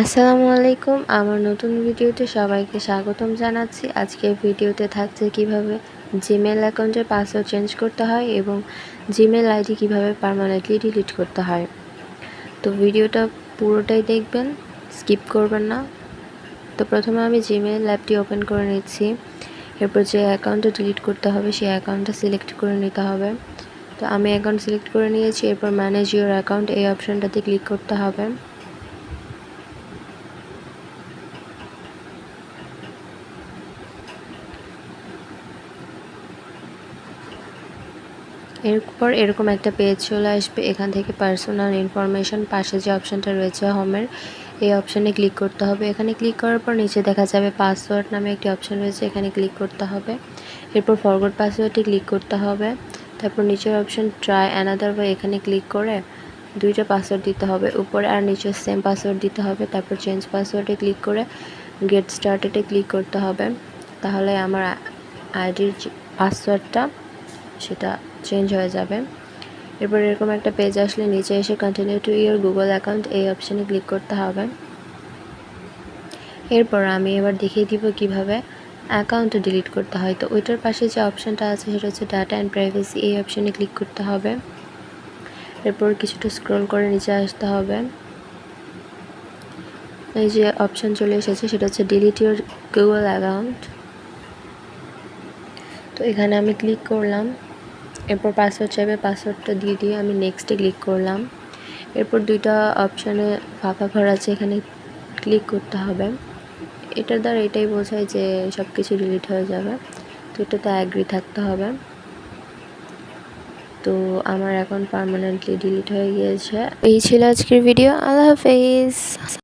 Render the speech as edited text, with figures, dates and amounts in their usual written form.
আসসালামু আলাইকুম। আমার নতুন ভিডিওতে সবাইকে স্বাগতম জানাচ্ছি। আজকের ভিডিওতে থাকছে কিভাবে জিমেল অ্যাকাউন্টের পাসওয়ার্ড চেঞ্জ করতে হয় এবং জিমেল আইডি কিভাবে পার্মানেন্টলি ডিলিট করতে হয়। তো ভিডিওটা পুরোটাই দেখবেন, স্কিপ করবেন না। তো প্রথমে আমি জিমেল অ্যাপটি ওপেন করে নিচ্ছি। এরপর যে অ্যাকাউন্টটা ডিলিট করতে হবে সেই অ্যাকাউন্টটা সিলেক্ট করে নিতে হবে। তো আমি অ্যাকাউন্ট সিলেক্ট করে নিয়েছি। এরপর ম্যানেজ ইউর অ্যাকাউন্ট এই অপশানটাতে ক্লিক করতে হবে। এরপর এরকম একটা পেজ চলে আসবে। এখান থেকে পার্সোনাল ইনফরমেশন পাশে যে অপশানটা রয়েছে হোমের, এই অপশানে ক্লিক করতে হবে। এখানে ক্লিক করার পর নিচে দেখা যাবে পাসওয়ার্ড নামে একটি অপশান রয়েছে, এখানে ক্লিক করতে হবে। এরপর ফরগট পাসওয়ার্ডটি ক্লিক করতে হবে। তারপর নিচের অপশান ট্রাই অ্যানাদার ওয়ে, এখানে ক্লিক করে দুইটা পাসওয়ার্ড দিতে হবে, উপরে আর নিচে সেম পাসওয়ার্ড দিতে হবে। তারপর চেঞ্জ পাসওয়ার্ডে ক্লিক করে গেট স্টার্টেডে ক্লিক করতে হবে। তাহলে আমার আইডির পাসওয়ার্ডটা সেটা চেঞ্জ হয়ে যাবে। এরপর এরকম একটা পেজ আসলে নিচে এসে continue to your Google account এই অপশানে ক্লিক করতে হবে। এরপর আমি এবার দেখিয়ে দিব কিভাবে অ্যাকাউন্ট ডিলিট করতে হয়। তো ওইটার পাশে যে অপশানটা আছে সেটা হচ্ছে ডাটা অ্যান্ড প্রাইভেসি, এই অপশানে ক্লিক করতে হবে। এরপর কিছুটা স্ক্রল করে নিচে আসতে হবে। এই যে অপশান চলে এসেছে সেটা হচ্ছে ডিলিট ইওর গুগল অ্যাকাউন্ট। তো এখানে আমি ক্লিক করলাম। এরপর পাসওয়ার্ড চাইবে, পাসওয়ার্ডটা দিয়ে আমি নেক্সটে ক্লিক করলাম। এরপর দুইটা অপশানে ফাঁকা ঘর আছে, এখানে ক্লিক করতে হবে। এটার দ্বারা এটাই বোঝায় যে সব কিছু ডিলিট হয়ে যাবে। তো এটাতে অ্যাগ্রি থাকতে হবে। তো আমার অ্যাকাউন্ট পার্মানেন্টলি ডিলিট হয়ে গিয়েছে। এই ছিল আজকের ভিডিও। আল্লাহ হাফেজ।